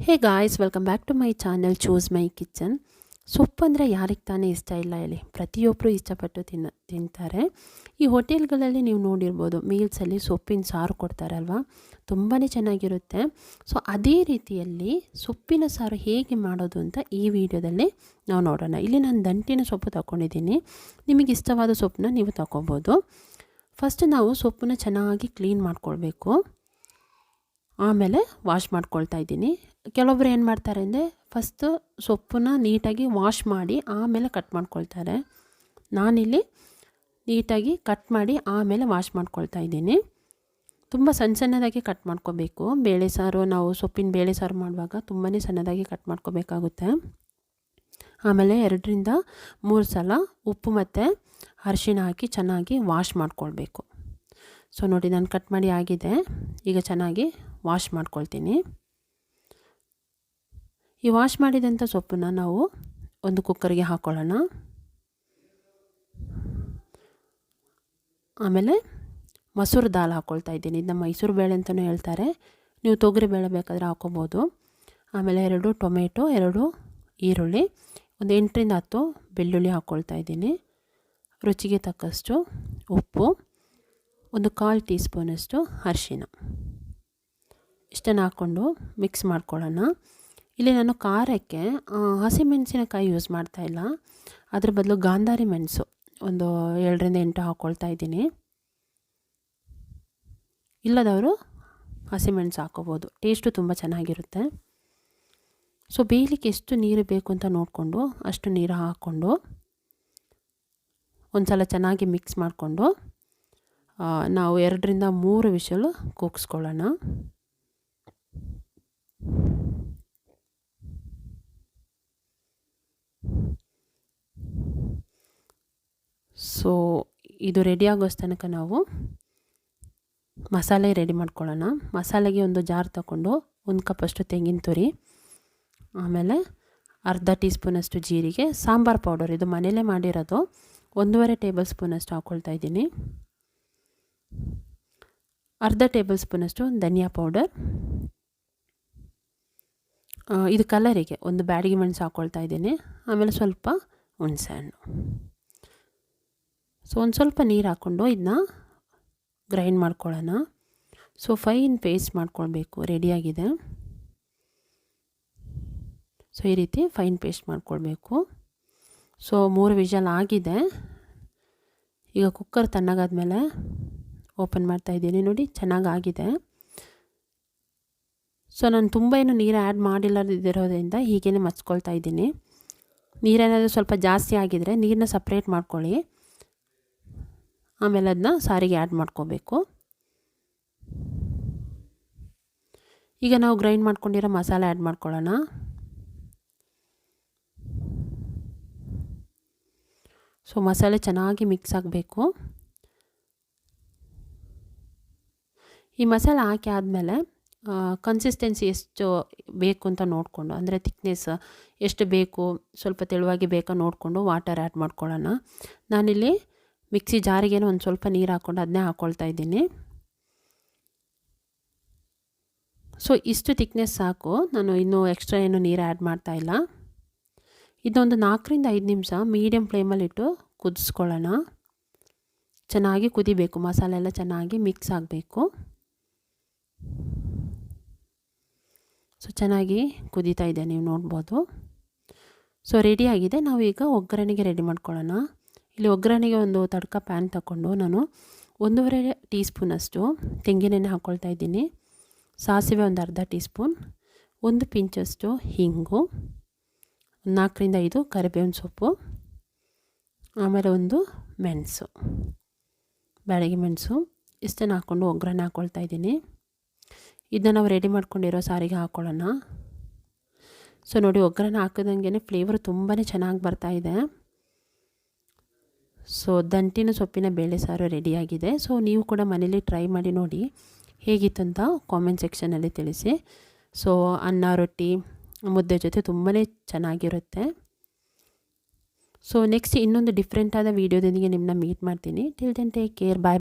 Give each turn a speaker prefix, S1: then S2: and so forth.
S1: Hey guys, welcome back to my channel choose my kitchen. ಸೊಪ್ಪು ಅಂದರೆ ಯಾರಿಗೆ ತಾನೇ ಇಷ್ಟ ಇಲ್ಲ ಹೇಳಿ, ಪ್ರತಿಯೊಬ್ಬರು ಇಷ್ಟಪಟ್ಟು ತಿಂತಾರೆ. ಈ ಹೋಟೆಲ್ಗಳಲ್ಲಿ ನೀವು ನೋಡಿರ್ಬೋದು, ಮೀಲ್ಸಲ್ಲಿ ಸೊಪ್ಪಿನ ಸಾರು ಕೊಡ್ತಾರಲ್ವ, ತುಂಬಾ ಚೆನ್ನಾಗಿರುತ್ತೆ. ಸೊ ಅದೇ ರೀತಿಯಲ್ಲಿ ಸೊಪ್ಪಿನ ಸಾರು ಹೇಗೆ ಮಾಡೋದು ಅಂತ ಈ ವಿಡಿಯೋದಲ್ಲಿ ನಾವು ನೋಡೋಣ. ಇಲ್ಲಿ ನಾನು ದಂಟಿನ ಸೊಪ್ಪು ತಗೊಂಡಿದ್ದೀನಿ, ನಿಮಗೆ ಇಷ್ಟವಾದ ಸೊಪ್ಪನ್ನ ನೀವು ತಗೋಬೋದು. ಫಸ್ಟ್ ನಾವು ಸೊಪ್ಪನ್ನ ಚೆನ್ನಾಗಿ ಕ್ಲೀನ್ ಮಾಡ್ಕೊಳ್ಬೇಕು, ಆಮೇಲೆ ವಾಶ್ ಮಾಡ್ಕೊಳ್ತಾ ಇದ್ದೀನಿ. ಕೆಲವೊಬ್ರು ಏನು ಮಾಡ್ತಾರೆ ಅಂದರೆ ಫಸ್ಟು ಸೊಪ್ಪನ್ನ ನೀಟಾಗಿ ವಾಶ್ ಮಾಡಿ ಆಮೇಲೆ ಕಟ್ ಮಾಡ್ಕೊಳ್ತಾರೆ. ನಾನಿಲ್ಲಿ ನೀಟಾಗಿ ಕಟ್ ಮಾಡಿ ಆಮೇಲೆ ವಾಶ್ ಮಾಡ್ಕೊಳ್ತಾ ಇದ್ದೀನಿ. ತುಂಬ ಸಣ್ಣದಾಗಿ ಕಟ್ ಮಾಡ್ಕೋಬೇಕು. ಬೇಳೆ ಸಾರು, ನಾವು ಸೊಪ್ಪಿನ ಬೇಳೆ ಸಾರು ಮಾಡುವಾಗ ತುಂಬಾ ಸಣ್ಣದಾಗಿ ಕಟ್ ಮಾಡ್ಕೋಬೇಕಾಗುತ್ತೆ. ಆಮೇಲೆ 2-3 ಸಲ ಉಪ್ಪು ಮತ್ತು ಅರಿಶಿಣ ಹಾಕಿ ಚೆನ್ನಾಗಿ ವಾಶ್ ಮಾಡ್ಕೊಳ್ಬೇಕು. ಸೊ ನೋಡಿ, ನಾನು ಕಟ್ ಮಾಡಿ ಆಗಿದೆ. ಈಗ ಚೆನ್ನಾಗಿ ವಾಶ್ ಮಾಡ್ಕೊಳ್ತೀನಿ. ಈ ವಾಶ್ ಮಾಡಿದಂಥ ಸೊಪ್ಪನ್ನು ನಾವು ಒಂದು ಕುಕ್ಕರ್ಗೆ ಹಾಕ್ಕೊಳ್ಳೋಣ. ಆಮೇಲೆ ಮಸೂರು ದಾಲ್ ಹಾಕ್ಕೊಳ್ತಾ ಇದ್ದೀನಿ. ಇದನ್ನ ಮೈಸೂರು ಬೇಳೆ ಅಂತಲೂ ಹೇಳ್ತಾರೆ, ನೀವು ತೊಗರಿ ಬೇಳೆ ಬೇಕಾದರೆ ಹಾಕ್ಕೋಬೋದು. ಆಮೇಲೆ 2 ಟೊಮೆಟೊ, 2 ಈರುಳ್ಳಿ, ಒಂದು 8-10 ಬೆಳ್ಳುಳ್ಳಿ ಹಾಕ್ಕೊಳ್ತಾ ಇದ್ದೀನಿ. ರುಚಿಗೆ ತಕ್ಕಷ್ಟು ಉಪ್ಪು, ಒಂದು 1/4 ಟೀ ಸ್ಪೂನಷ್ಟು ಅರಿಶಿಣ, ಇಷ್ಟನ್ನು ಹಾಕ್ಕೊಂಡು ಮಿಕ್ಸ್ ಮಾಡ್ಕೊಳ್ಳೋಣ. ಇಲ್ಲಿ ನಾನು ಖಾರಕ್ಕೆ ಹಸಿಮೆಣಸಿನಕಾಯಿ ಯೂಸ್ ಮಾಡ್ತಾಯಿಲ್ಲ, ಅದ್ರ ಬದಲು ಗಾಂಧಾರಿ ಮೆಣಸು ಒಂದು 7-8 ಹಾಕ್ಕೊಳ್ತಾ ಇದ್ದೀನಿ. ಇಲ್ಲದವರು ಹಸಿಮೆಣಸು ಹಾಕ್ಕೋಬೋದು, ಟೇಸ್ಟು ತುಂಬ ಚೆನ್ನಾಗಿರುತ್ತೆ. ಸೊ ಬೇಯಲಿಕ್ಕೆ ಎಷ್ಟು ನೀರು ಬೇಕು ಅಂತ ನೋಡಿಕೊಂಡು ಅಷ್ಟು ನೀರು ಹಾಕ್ಕೊಂಡು ಒಂದು ಸಲ ಚೆನ್ನಾಗಿ ಮಿಕ್ಸ್ ಮಾಡಿಕೊಂಡು ನಾವು 2-3 ವಿಷಲು ಕೂಗಿಸ್ಕೊಳ್ಳೋಣ. ಸೊ ಇದು ರೆಡಿ ಆಗೋಸ್ ತನಕ ನಾವು ಮಸಾಲೆ ರೆಡಿ ಮಾಡ್ಕೊಳ್ಳೋಣ. ಮಸಾಲೆಗೆ ಒಂದು ಜಾರ್ ತಗೊಂಡು 1 ಕಪ್ಪಷ್ಟು ತೆಂಗಿನ ತುರಿ, ಆಮೇಲೆ ಅರ್ಧ ಟೀ ಸ್ಪೂನಷ್ಟು ಜೀರಿಗೆ, ಸಾಂಬಾರು ಪೌಡರ್ ಇದು ಮನೆಯಲ್ಲೇ ಮಾಡಿರೋದು 1.5 ಟೇಬಲ್ ಸ್ಪೂನಷ್ಟು ಹಾಕ್ಕೊಳ್ತಾ ಇದ್ದೀನಿ. ಅರ್ಧ ಟೇಬಲ್ ಸ್ಪೂನಷ್ಟು ಧನಿಯಾ ಪೌಡರ್, ಇದು ಕಲರಿಗೆ ಒಂದು ಬ್ಯಾಡಗಿ ಮೆಣಸು ಹಾಕ್ಕೊಳ್ತಾ ಇದ್ದೀನಿ. ಆಮೇಲೆ ಸ್ವಲ್ಪ ಹುಣಸೆಹಣ್ಣು. ಸೊ ಒಂದು ಸ್ವಲ್ಪ ನೀರು ಹಾಕ್ಕೊಂಡು ಇದನ್ನ ಗ್ರೈಂಡ್ ಮಾಡ್ಕೊಳ್ಳೋಣ. ಸೊ ಫೈನ್ ಪೇಸ್ಟ್ ಮಾಡ್ಕೊಳ್ಬೇಕು. ರೆಡಿಯಾಗಿದೆ. ಸೊ ಈ ರೀತಿ ಫೈನ್ ಪೇಸ್ಟ್ ಮಾಡ್ಕೊಳ್ಬೇಕು. ಸೊ 3 ವಿಷಲ್ ಆಗಿದೆ. ಈಗ ಕುಕ್ಕರ್ ತಣ್ಣಗಾದ್ಮೇಲೆ ಓಪನ್ ಮಾಡ್ತಾ ಇದ್ದೀನಿ. ನೋಡಿ, ಚೆನ್ನಾಗಾಗಿದೆ. ಸೊ ನಾನು ತುಂಬ ಏನು ನೀರು ಆ್ಯಡ್ ಮಾಡಿಲ್ಲದಿರೋದ್ರಿಂದ ಹೀಗೇ ಮಚ್ಕೊಳ್ತಾ ಇದ್ದೀನಿ. ನೀರೇನಾದರೂ ಸ್ವಲ್ಪ ಜಾಸ್ತಿ ಆಗಿದರೆ ನೀರನ್ನ ಸಪ್ರೇಟ್ ಮಾಡ್ಕೊಳ್ಳಿ, ಆಮೇಲೆ ಅದನ್ನ ಸಾರಿಗೆ ಆ್ಯಡ್ ಮಾಡ್ಕೋಬೇಕು. ಈಗ ನಾವು ಗ್ರೈಂಡ್ ಮಾಡ್ಕೊಂಡಿರೋ ಮಸಾಲೆ ಆ್ಯಡ್ ಮಾಡ್ಕೊಳ್ಳೋಣ. ಸೊ ಮಸಾಲೆ ಚೆನ್ನಾಗಿ ಮಿಕ್ಸ್ ಆಗಬೇಕು. ಈ ಮಸಾಲೆ ಹಾಕಿ ಆದಮೇಲೆ ಕನ್ಸಿಸ್ಟೆನ್ಸಿ ಎಷ್ಟು ಬೇಕು ಅಂತ ನೋಡಿಕೊಂಡು, ಅಂದರೆ ಥಿಕ್ನೆಸ್ ಎಷ್ಟು ಬೇಕು, ಸ್ವಲ್ಪ ತೆಳುವಾಗಿ ಬೇಕಾ ನೋಡಿಕೊಂಡು ವಾಟರ್ ಆ್ಯಡ್ ಮಾಡ್ಕೊಳ್ಳೋಣ. ನಾನಿಲ್ಲಿ ಮಿಕ್ಸಿ ಜಾರಿಗೇನು ಒಂದು ಸ್ವಲ್ಪ ನೀರು ಹಾಕ್ಕೊಂಡು ಅದನ್ನೇ ಹಾಕ್ಕೊಳ್ತಾ ಇದ್ದೀನಿ. ಸೊ ಇಷ್ಟು ಥಿಕ್ನೆಸ್ ಸಾಕು, ನಾನು ಇನ್ನೂ ಎಕ್ಸ್ಟ್ರಾ ಏನು ನೀರು ಆ್ಯಡ್ ಮಾಡ್ತಾಯಿಲ್ಲ. ಇದೊಂದು 4-5 ನಿಮಿಷ ಮೀಡಿಯಮ್ ಫ್ಲೇಮಲ್ಲಿಟ್ಟು ಕುದಿಸ್ಕೊಳ್ಳೋಣ. ಚೆನ್ನಾಗಿ ಕುದಿಬೇಕು, ಮಸಾಲೆ ಎಲ್ಲ ಚೆನ್ನಾಗಿ ಮಿಕ್ಸ್ ಆಗಬೇಕು. ಸೊ ಚೆನ್ನಾಗಿ ಕುದೀತಾ ಇದೆ, ನೀವು ನೋಡ್ಬೋದು. ಸೊ ರೆಡಿಯಾಗಿದೆ. ನಾವು ಈಗ ಒಗ್ಗರಣೆಗೆ ರೆಡಿ ಮಾಡ್ಕೊಳ್ಳೋಣ. ಇಲ್ಲಿ ಒಗ್ಗರಣೆಗೆ ಒಂದು ತಡ್ಕ ಪ್ಯಾನ್ ತಗೊಂಡು ನಾನು 1.5 ಟೀ ಸ್ಪೂನಷ್ಟು ತೆಂಗಿನೆಣ್ಣೆ ಹಾಕ್ಕೊಳ್ತಾ ಇದ್ದೀನಿ. ಸಾಸಿವೆ ಒಂದು ಅರ್ಧ ಟೀ ಸ್ಪೂನ್, 1 ಪಿಂಚಷ್ಟು ಹಿಂಗು, 4-5 ಕರಿಬೇವಿನ ಸೊಪ್ಪು, ಆಮೇಲೆ ಒಂದು ಮೆಣಸು, ಬ್ಯಾಡಗಿ ಮೆಣಸು, ಇಷ್ಟನ್ನು ಹಾಕ್ಕೊಂಡು ಒಗ್ಗರಣೆ ಹಾಕ್ಕೊಳ್ತಾ ಇದ್ದೀನಿ. ಇದನ್ನ ನಾವು ರೆಡಿ ಮಾಡ್ಕೊಂಡಿರೋ ಸಾರಿಗೆ ಹಾಕ್ಕೊಳ್ಳೋಣ. ಸೊ ನೋಡಿ, ಒಗ್ಗರಣೆ ಹಾಕಿದಂಗೆ ಫ್ಲೇವರ್ ತುಂಬಾ ಚೆನ್ನಾಗಿ ಬರ್ತಾಯಿದೆ. ಸೊ ದಂಟಿನ ಸೊಪ್ಪಿನ ಬೇಳೆ ಸಾರು ರೆಡಿಯಾಗಿದೆ. ಸೊ ನೀವು ಕೂಡ ಮನೇಲಿ ಟ್ರೈ ಮಾಡಿ ನೋಡಿ, ಹೇಗಿತ್ತು ಅಂತ ಕಾಮೆಂಟ್ ಸೆಕ್ಷನಲ್ಲಿ ತಿಳಿಸಿ. ಸೊ ಅನ್ನ, ರೊಟ್ಟಿ, ಮುದ್ದೆ ಜೊತೆ ತುಂಬಾ ಚೆನ್ನಾಗಿರುತ್ತೆ. ಸೊ ನೆಕ್ಸ್ಟ್ ಇನ್ನೊಂದು ಡಿಫ್ರೆಂಟಾದ ವೀಡಿಯೋದೊಂದಿಗೆ ನಿಮ್ಮನ್ನ ಮೀಟ್ ಮಾಡ್ತೀನಿ. ಟಿಲ್ ದೆನ್ ಟೇಕ್ ಕೇರ್, ಬಾಯ್.